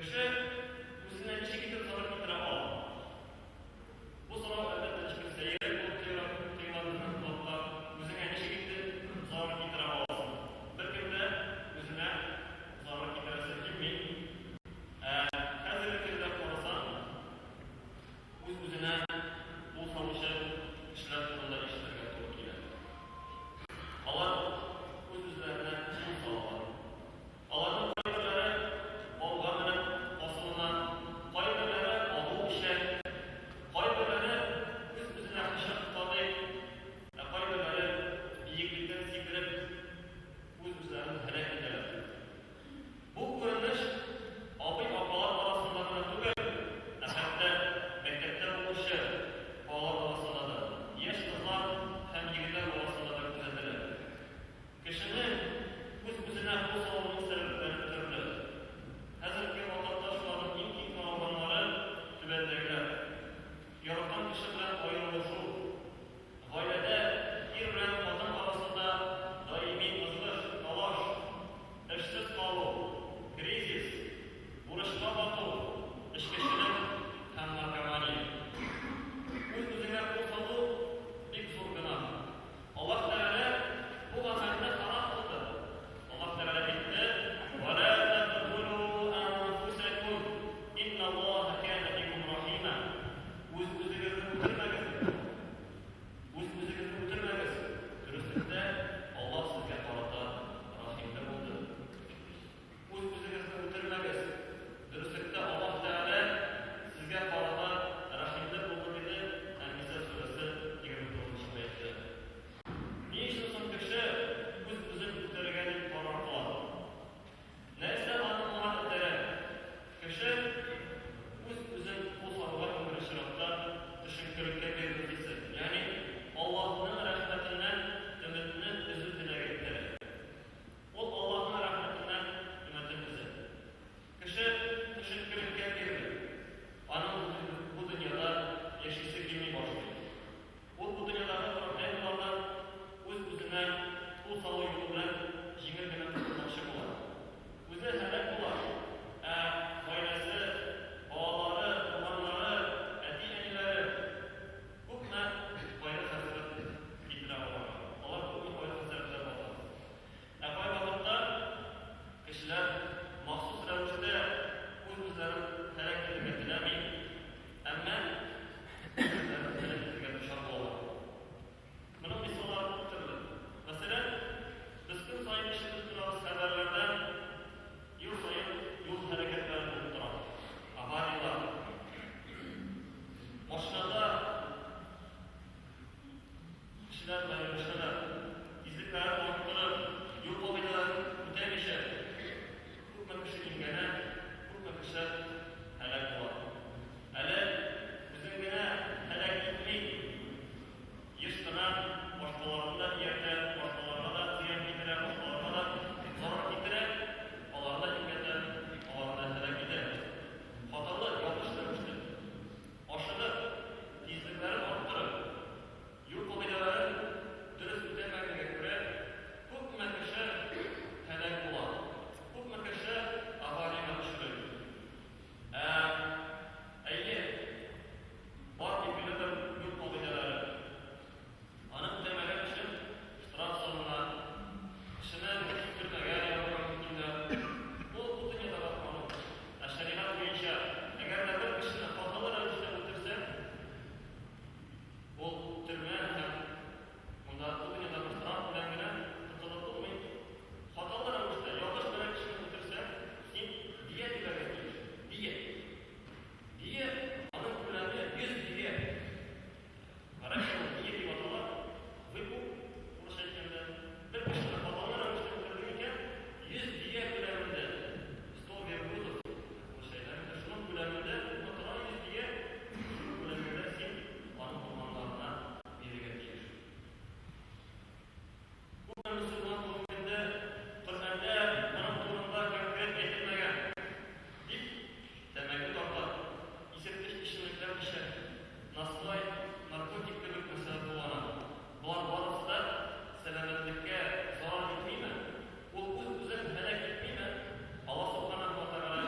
Кеше үзенә ничек итеп зарар китерә ала? Бу сорау әлбәттә ничек сәер булып тыйганлыгын куллап, үзеңә ничек итеп зарар китерә аласың? Беркем дә үзенә зарар китерәсе килми. Хәзерге көндә карасаң, үз-үзенә ул салучы кешеләр турында ишетергә туры килә. Алар үз-үзләренә ул салалар. Аларның кайберләре алга менеп асылыннан, кайберләре алу ишәк, кайберләре үз-үзенә кышып тотадый, кайберләре биеклектән сикереп үз-үзләрен һәлак итәләр. Бу күренеш абый-апалар арасында гына түгел, хәтта мәктәптә укучы балалар арасында да, яшь кызлар һәм егетләр арасында да күзәтелә. Кешенең үз-үзенә ул салуның сәбәпләре төрле. Хәзерге вакытта шуларның иң киң таралганнары түбәндәгеләр. Яраткан кеше белән аерылышу, гаиләдә ир белән хатын арасында даими кызгыш, талаш, эшсез калу, кризис, бурычка бату, эчкечелек һәм наркомания. Үз-үзеңә кул салу бик зур гөнаһ. Аллаһ Тәгалә бу гамәлне харам кылды. Аллаһ Тәгалә әйтте: "Ва ла тaqtulu anfusakum, инналлаһа кана бикум рахима." Үз-үзегезне үтермәгез. Үз-үзегезне үтермәгез. Дөреслекдә Аллаһ сезгә карата рахимле булды. Үз-үзегезне үтермәгез. Дөреслекдә Аллаһ Тәгалә сезгә карата рахимле булды диде Ан-Ниса сүрәсе 29-нчы аятта. Ни өчен соң кеше үз-үзен үтерергә дип карар кыла? Нәрсә аны моңа этәрә? Кеше үз-үзен кул салуга күңеле чиратта төшенкелеккә бирер хисе. Ягъни Аллаһның рәхмәтеннән өметне өзү теләге итә. Ул Аллаһның рәхмәтеннән өметен өзә. Кеше төшенкелеккә бирер. Аның бу дөньяда яшисе килми башлый. Ул бу дөньядагы проблемалардан үз-үзенә кул салу юлы белән җиңел генә куркынычы була. Үзе һәлак була. Гаиләсе, балалары, туганнары, әти-әниләре күпме кайгы-хәсрәт китерә алар. Алар күпме кайгы-хәсрәтләр бата. Кай вакытта кешеләр махсус рәвештә үз-үзләрен һәлак итәргә теләми, әмма үзләрен һәлак итәргә дучар булалар. Моның мисаллары күп төрле. Мәсәлән, без көн саен ишетеп торабыз хәбәрләрдән, ел саен юл хәрәкәтләре булып тора. Авариялар. Машинада кешеләр хәйрәшәләр. Тизлекләрен арттырып, юл кагыйдәләрен үтәмичә, күпме кеше имгәнә, күпме кеше һәлак була. Әле үзен генә һәлак итми, еш кына башкаларны да ияртә, башкаларга да зыян китерә, башкаларга да зарар китерә, аларны имгәтә, аларны һәлак итә. Хаталы, ялгыш рәвештә ашыгып, тизлекләрен арттырып, юл кагыйдәләрен дөрес үтәмәгәнгә күрә, күпме кеше һәлак була. Күпме кеше аварияга төшерә. Әйе, бар билгеле бер юл кагыйдәләре. Аны үтәмәгән өчен штраф салына, кешене төрмәгә ябырга мөмкинләр. Бу дөньяда бар канун. Шәригать буенча, әгәр дә бер кешене хаталы рәвештә үтерсә, ул төрмә һәм монда бу дөньяда штраф белән генә тотылып булмый. Хаталы рәвештә ялгыш бер кешене үтерсә, син дия түләргә тиеш. Дия аның күләме 100 дия. Хорошо, дия дип аталар. Выкуп, бурыч әйткәндә, бер кешене хаталы рәвештә үтердең икән, 100 дия күләмендә 100 верблюдов. Шуның күләмендә, тора 100 дия, шуның күләмендә син аның урманнарына бирергә тиеш. Бу мөселман кавемендә Коръәндә моның турында конкрет әйтелмәгән. Дип тәмәке тарта, исерткеч эчемлекләр эчә, насвай, наркотик кебек мәсьәлә куллана. Булар барысы да сәламәтлеккә зарар итмиме? Ул үз-үзен һәлак итмиме? Аллаһ Субханаһу ва Тәгалә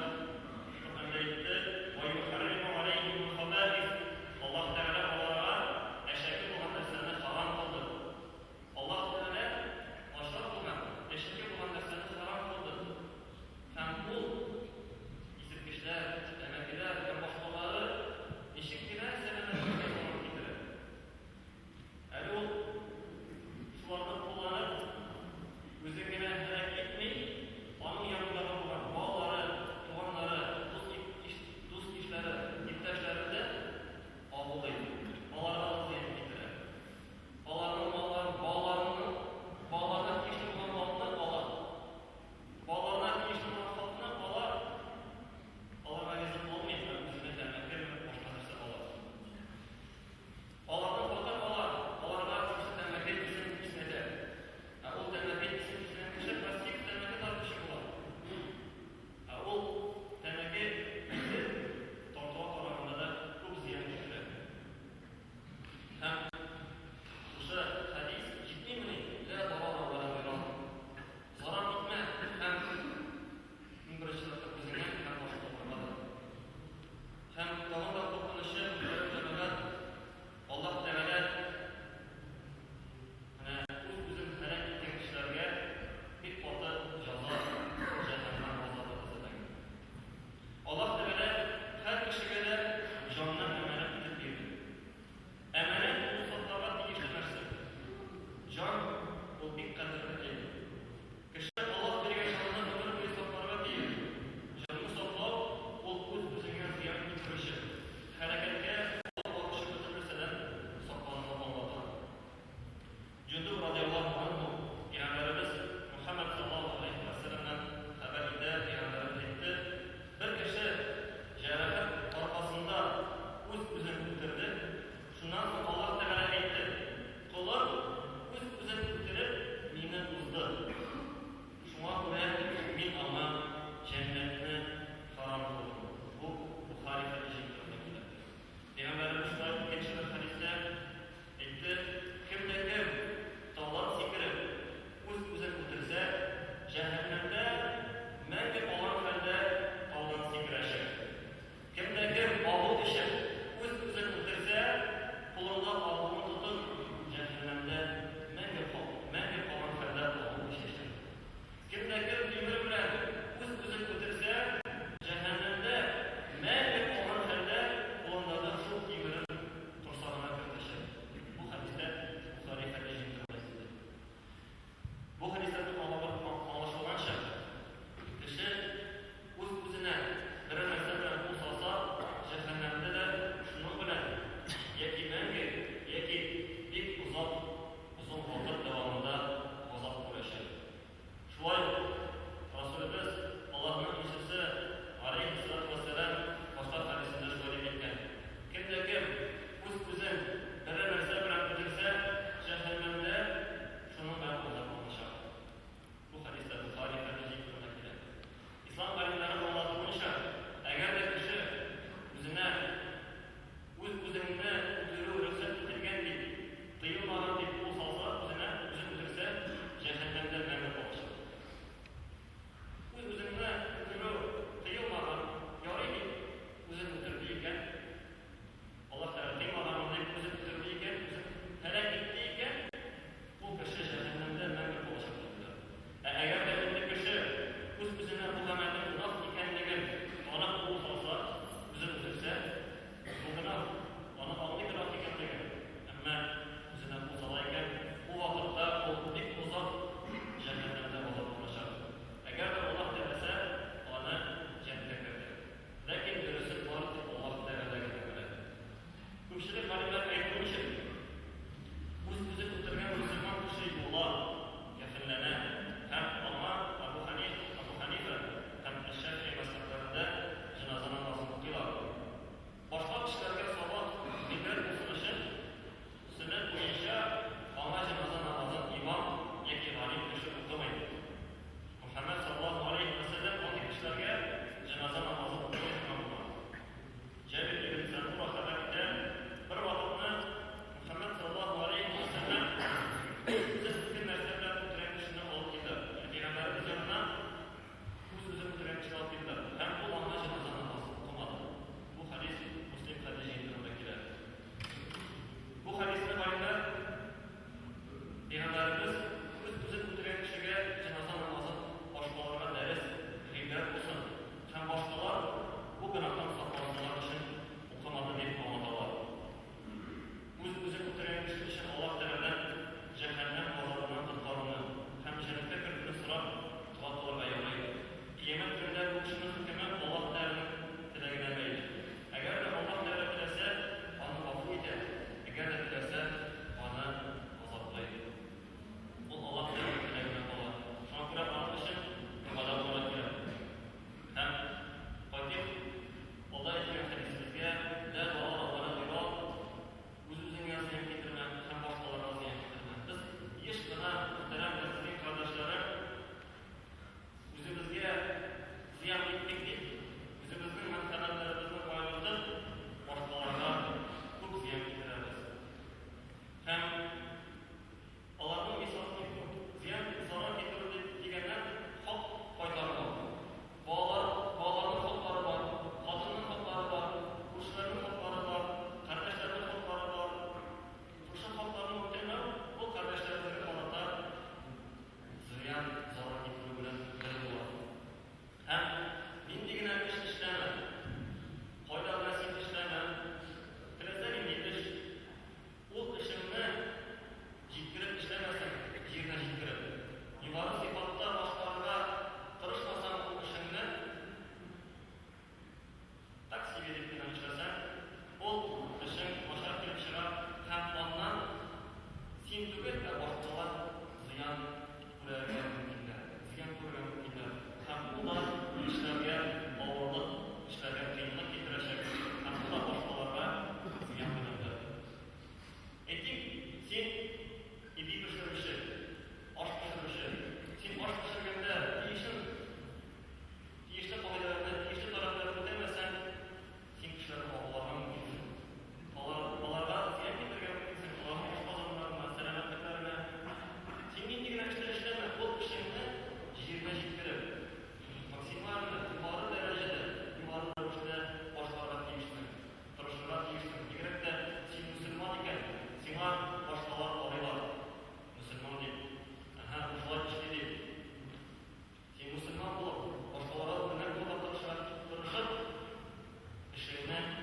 işlevine